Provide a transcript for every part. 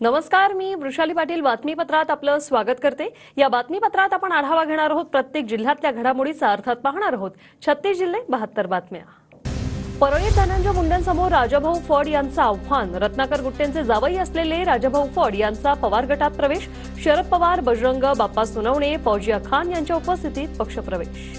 नमस्कार, मी वृषाली पाटील बातमीपत्रात आपलं स्वागत करते। या बातमीपत्रात आपण आढावा घेणार आहोत प्रत्येक जिल्ह्यातल्या घडामोडीचा, अर्थात पाहणार आहोत 36 जिल्हे 72 बातम्या। परळीत धनंजय मुंडेंसमोर राजाभाऊ फड यांचं आव्हान। रत्नाकर गुट्टेंचे जावई असलेले राजाभाऊ फड यांचा पवार गटात प्रवेश। शरद पवार, बजरंग बाप्पा सोनवणे, फौजिया खान यांच्या उपस्थितीत पक्षप्रवेश।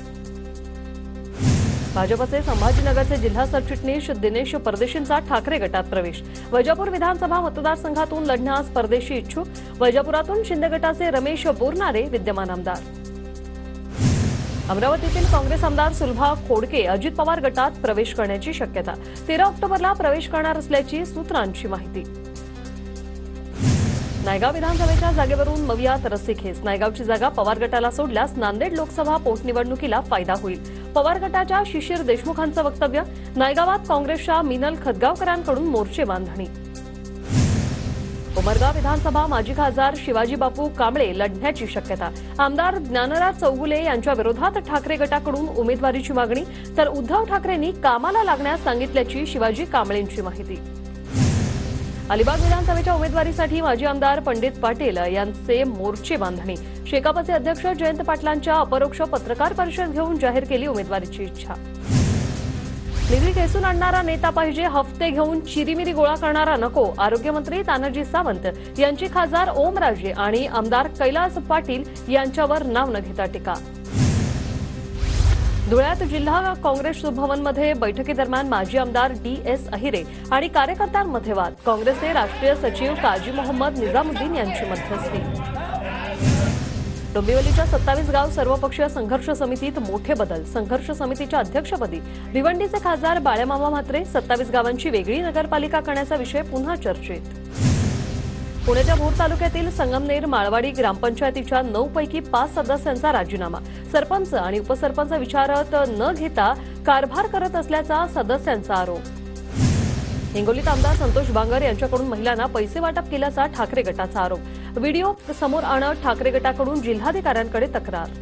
भाजपचे संभाजीनगरचे जिल्हा सरचिटणीस दिनेश परदेशींचा ठाकरे गटात प्रवेश। वैजापूर विधानसभा मतदारसंघातून लढण्यास परदेशी इच्छुक। वैजापुरातून शिंदे गटाचे रमेश बोरनारे विद्यमान आमदार। अमरावतीतील काँग्रेस आमदार सुलभा खोडके अजित पवार गटात प्रवेश करण्याची शक्यता। 13 ऑक्टोबरला प्रवेश करणार असल्याची सूत्रांची माहिती। नायगाव विधानसभेच्या जागेवरून मवियात रस्सीखेच। नायगावची जागा पवार गटाला सोडल्यास नांदेड लोकसभा पोटनिवडणुकीला फायदा होईल। पवार गटाच्या शिशिर देशमुखांचं वक्तव्य। नायगावात काँग्रेसच्या मिनल खदगावकरांकडून मोर्चे बांधणी। उमरगा विधानसभा माजी खासदार शिवाजी बापू कांबळे लढण्याची शक्यता। आमदार ज्ञानराज चौगुले यांच्या विरोधात ठाकरे गटाकडून उमेदवारीची मागणी, तर उद्धव ठाकरेंनी कामाला लागण्यास सांगितल्याची शिवाजी कांबळेंची माहिती। अलिबाग विधानसभेच्या उमेदवारीसाठी माजी आमदार पंडित पाटील यांचे मोर्चे बांधणी। शेकापचे अध्यक्ष जयंत पाटलांच्या अपरोक्ष पत्रकार परिषद घेऊन जाहीर केली उमेदवारीची इच्छा। निधी खेचून आणणारा नेता पाहिजे, हफ्ते घेऊन चिरीमिरी गोळा करणारा नको। आरोग्यमंत्री तानाजी सावंत यांची खासदार ओमराजे आणि आमदार कैलास पाटील यांच्यावर नाव न घेता टीका। धुळ्यात जिल्हा काँग्रेस भवनमध्ये बैठकीदरम्यान माजी आमदार DS अहिरे आणि कार्यकर्त्यांमध्ये वाद। काँग्रेसचे राष्ट्रीय सचिव काजी मोहम्मद निजामुद्दीन यांची मध्यस्थी। डोंबिवलीच्या 27 गाव सर्वपक्षीय संघर्ष समितीत मोठे बदल। संघर्ष समितीच्या अध्यक्षपदी भिवंडीचे खासदार बाळेमामा म्हात्रे। 27 गावांची वेगळी नगरपालिका करण्याचा विषय पुन्हा चर्चेत। पुण्याच्या भोर तालुक्यातील संगमनेर माळवाडी ग्रामपंचायतीच्या 9 पैकी 5 सदस्यांचा राजीनामा। सरपंच आणि उपसरपंच विचारत न घेता कारभार करत असल्याचा सदस्यांचा आरोप। हिंगोलीत आमदार संतोष बांगर यांच्याकडून महिलांना पैसे वाटप केल्याचा ठाकरे गटाचा आरोप। व्हिडिओ समोर आणत ठाकरे गटाकडून जिल्हाधिकाऱ्यांकडे तक्रार।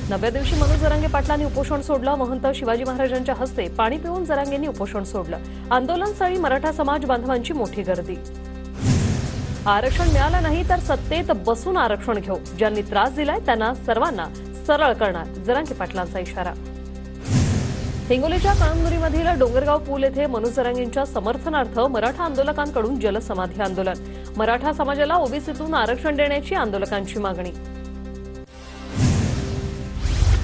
9व्या दिवशी मनोज जरांगे पाटलांनी उपोषण सोडलं। महंत शिवाजी महाराजांच्या हस्ते पाणी पिऊन जरांगेंनी उपोषण सोडलं। आंदोलनस्थळी मराठा समाज बांधवांची मोठी गर्दी। आरक्षण मिळालं नाही तर सत्तेत बसून आरक्षण घेऊ, ज्यांनी त्रास दिलाय त्यांना सर्वांना सरळ करणार, जरांगे पाटलांचा इशारा। हिंगोलीच्या कळमनुरीमधील डोंगरगाव पूल येथे मनोज जरांगेंच्या समर्थनार्थ मराठा आंदोलकांकडून जलसमाधी आंदोलन। मराठा समाजाला ओबीसीतून आरक्षण देण्याची आंदोलकांची मागणी।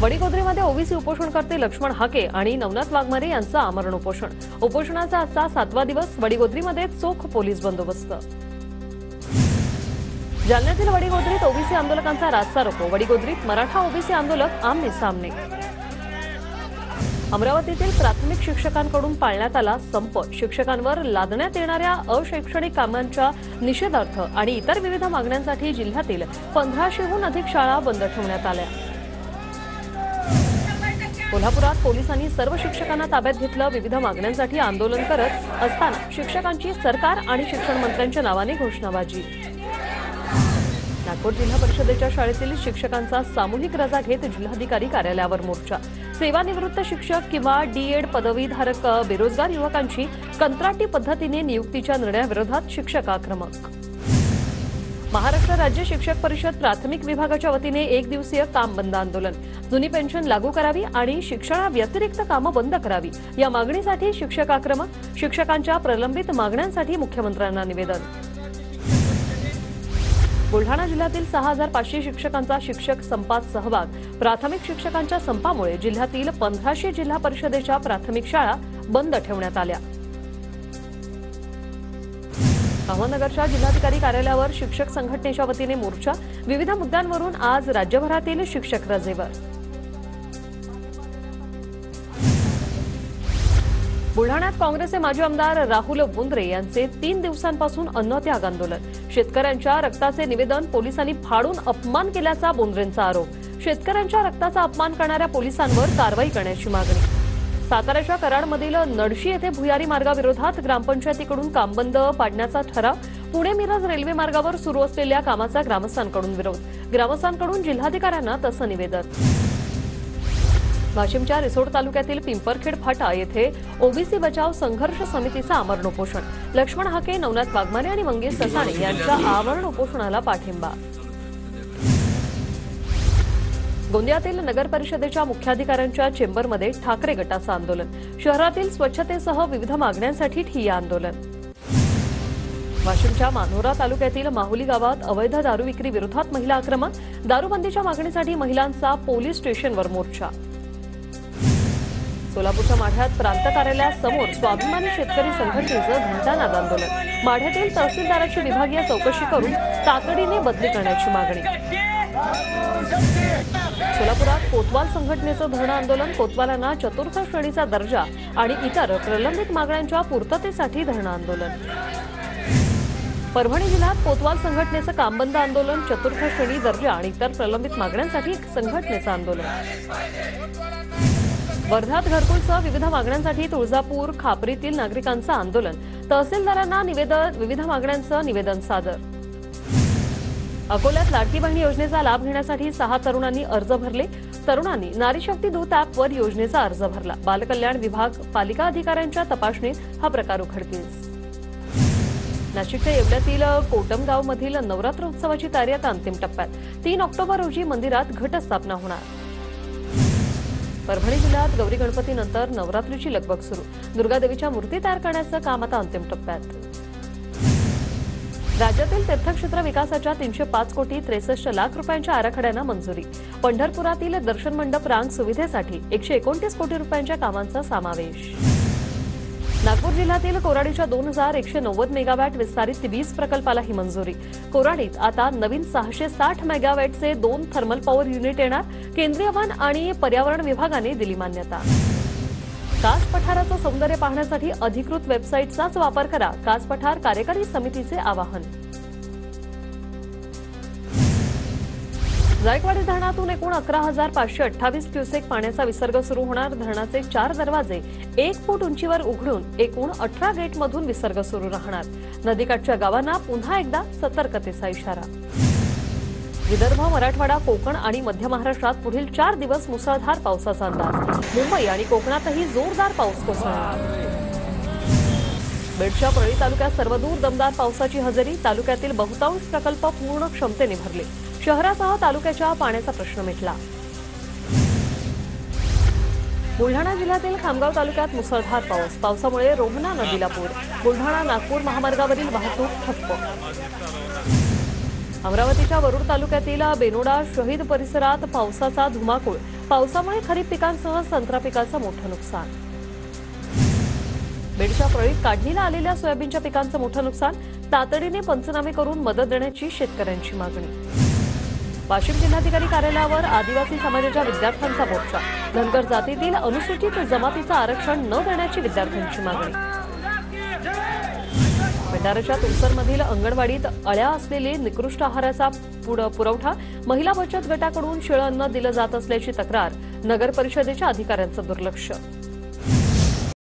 वडीगोद्रीमध्ये ओबीसी उपोषणकर्ते लक्ष्मण हाके आणि नवनाथ वाघमारे यांचं आमरण उपोषण। उपोषणाचा आजचा 7वा दिवस। वडीगोद्रीमध्ये चोख पोलीस बंदोबस्त। जालन्यातील वडीगोद्रीत ओबीसी आंदोलकांचा रास्ता रोको। वडीगोद्रीत मराठा ओबीसी आंदोलक आमने सामने। अमरावतीतील प्राथमिक शिक्षकांकडून पाळण्यात आला संप। शिक्षकांवर लादण्यात येणाऱ्या अशैक्षणिक कामांच्या निषेधार्थ आणि इतर विविध मागण्यांसाठी जिल्ह्यातील 1500हून अधिक शाळा बंद ठेवण्यात आल्या। कोल्हापुरात पोलिसांनी सर्व शिक्षकांना ताब्यात घेतलं। विविध मागण्यांसाठी आंदोलन करत असताना शिक्षकांची सरकार आणि शिक्षण मंत्र्यांच्या नावाने घोषणाबाजी। नागपूर जिल्हा परिषदेच्या शाळेतील शिक्षकांचा सामूहिक रजा घेत जिल्हाधिकारी कार्यालयावर मोर्चा। सेवानिवृत्त शिक्षक किंवा DED पदवीधारक बेरोजगार युवकांची कंत्राटी पद्धतीने नियुक्तीच्या निर्णयाविरोधात शिक्षक आक्रमक। महाराष्ट्र राज्य शिक्षक परिषद प्राथमिक विभागाच्या वतीने 1 दिवसीय काम बंद आंदोलन। जुनी पेन्शन लागू करावी आणि शिक्षणाव्यतिरिक्त कामं बंद करावी या मागणीसाठी शिक्षक आक्रमक। शिक्षकांच्या प्रलंबित मागण्यांसाठी मुख्यमंत्र्यांना निवेदन। बुलढाणा जिल्ह्यातील 6500 शिक्षकांचा शिक्षक संपात सहभाग। प्राथमिक शिक्षकांच्या संपामुळे जिल्ह्यातील 1500 जिल्हा परिषदेच्या प्राथमिक शाळा बंद ठेवण्यात आल्या। अहमदनगरच्या जिल्हाधिकारी कार्यालयावर शिक्षक संघटनेच्या वतीने मोर्चा। विविध मुद्द्यांवरून आज राज्यभरातील शिक्षक रजेवर। बुलढाण्यात काँग्रेसचे माजी आमदार राहुल बोंद्रे यांचे 3 दिवसांपासून अन्नत्याग आंदोलन। शेतकऱ्यांच्या रक्ताचे निवेदन पोलिसांनी फाडून अपमान केल्याचा बोंद्रेंचा आरोप। शेतकऱ्यांच्या रक्ताचा अपमान करणाऱ्या पोलिसांवर कारवाई करण्याची मागणी। साताऱ्याच्या कराडमधील नडशी येथे भुयारी मार्गाविरोधात ग्रामपंचायतीकडून काम बंद पाडण्याचा ठराव। पुणे मिरज रेल्वे मार्गावर सुरू असलेल्या कामाचा ग्रामस्थांकडून विरोध। ग्रामस्थांकडून जिल्हाधिकाऱ्यांना तसं निवेदन। वाशिमच्या रिसोड तालुक्यातील पिंपरखेड फाटा येथे ओबीसी बचाव संघर्ष समितीचं आमरण उपोषण. लक्ष्मण हाके, नवनाथ वाघमारे आणि मंगेश ससाणे यांच्या आमरण उपोषणाला पाठिंबा. गोंदियातील नगर परिषदेच्या मुख्याधिकाऱ्यांच्या चेंबरमध्ये ठाकरे गटाचं आंदोलन. शहरातील स्वच्छतेसह विविध मागण्यांसाठी ठिय्या आंदोलन. वाशिमच्या मानोरा तालुक्यातील माहुली गावात अवैध दारू विक्री विरोधात महिला आक्रमक. दारूबंदीच्या मागणीसाठी महिलांचा पोलीस स्टेशनवर मोर्चा. सोलापूरच्या माढ्यात प्रांत कार्यालयासमोर स्वाभिमानी शेतकरी संघटनेचं घंटानाद आंदोलन. माढ्यातील तहसीलदाराची विभागीय चौकशी करून तातडीने बदली करण्याची मागणी. सोलापुरात कोतवाल संघटनेचं धरणं आंदोलन. कोतवालांना चतुर्थ श्रेणीचा दर्जा आणि इतर प्रलंबित मागण्यांच्या पूर्ततेसाठी धरणं आंदोलन. परभणी जिल्ह्यात कोतवाल संघटनेचं कामबंद आंदोलन. चतुर्थ श्रेणी दर्जा आणि इतर प्रलंबित मागण्यांसाठी संघटनेचं आंदोलन. वर्ध्यात घरकुलसह विविध मागण्यांसाठी तुळजापूर खापरीतील नागरिकांचं आंदोलन. तहसीलदारांना विविध मागण्यांचं निवेदन सादर. अकोल्यात लाडकी बहीण योजनेचा लाभ घेण्यासाठी 6 तरुणांनी अर्ज भरले. तरुणांनी नारी शक्ती दूत ॲपवर योजनेचा अर्ज भरला. बालकल्याण विभाग पालिका अधिकाऱ्यांच्या तपासणीत हा प्रकार उघडकीस. नाशिकच्या येवल्यातील कोटमगावमधील नवरात्र उत्सवाची तयारी आता अंतिम टप्प्यात. 3 ऑक्टोबर रोजी मंदिरात घटस्थापना होणार. परभणी जिल्ह्यात गौरी गणपतीनंतर नवरात्रीची लगबग सुरू. दुर्गादेवीच्या मूर्ती तयार करण्याचं काम आता अंतिम टप्प्यात. राज्यातील तीर्थक्षेत्र विकासाच्या 305 कोटी 63 लाख रुपयांच्या आराखड्यांना मंजुरी. पंढरपुरातील दर्शन मंडप रांग सुविधेसाठी 129 कोटी रुपयांच्या कामांचा समावेश. नागपूर जिल्ह्यातील कोराडीच्या 2190 मेगावॅट विस्तारित वीज प्रकल्पालाही मंजुरी. कोराडीत आता नवीन 660 मेगावॅटचे 2 थर्मल पॉवर युनिट येणार. केंद्रीय वन आणि पर्यावरण विभागाने दिली मान्यता. कास पठाराचं सौंदर्य पाहण्यासाठी अधिकृत वेबसाईटचाच वापर करा. कास पठार कार्यकारी समितीचे आवाहन. जायकवाडी धरणातून एकूण 11,528 क्युसेक पाण्याचा विसर्ग सुरू होणार. धरणाचे 4 दरवाजे 1 फूट उंचीवर उघडून एकूण 18 गेटमधून विसर्ग सुरू राहणार. नदीकाठच्या गावांना पुन्हा एकदा सतर्कतेचा इशारा. विदर्भ, मराठवाडा, कोकण आणि मध्य महाराष्ट्रात पुढील 4 दिवस मुसळधार पावसाचा अंदाज. मुंबई आणि कोकणातही जोरदार पाऊस कोसळणार. बेडच्या परळी तालुक्यात सर्वदूर दमदार पावसाची हजेरी. तालुक्यातील बहुतांश प्रकल्प पूर्ण क्षमतेने भरले. शहरासह तालुक्याच्या पाण्याचा प्रश्न मिटला. बुलढाणा जिल्ह्यातील खामगाव तालुक्यात मुसळधार पाऊस. पावसामुळे रोहना नदीला पूर. बुलढाणा नागपूर महामार्गावरील वाहतूक ठप्प. अमरावतीच्या वरुड तालुक्यातील बेनोडा शहीद परिसरात पावसाचा धुमाकूळ. पावसामुळे खरीप पिकांसह संत्रा पिकाचं मोठं नुकसान. बेडच्या परळीत काढणीला आलेल्या सोयाबीनच्या पिकांचं मोठं नुकसान. तातडीने पंचनामे करून मदत देण्याची शेतकऱ्यांची मागणी. वाशिम जिल्हाधिकारी कार्यालयावर आदिवासी समाजाच्या विद्यार्थ्यांचा मोर्चा. धनगर जातीतील अनुसूचित जमातीचं आरक्षण न देण्याची विद्यार्थ्यांची मागणी. भंडाराच्या तुळसरमधील अंगणवाडीत अळ्या असलेले निकृष्ट आहाराचा पुरवठा. महिला बचत गटाकडून शिळं अन्न दिलं जात असल्याची तक्रार. नगर परिषदेच्या अधिकाऱ्यांचं दुर्लक्ष.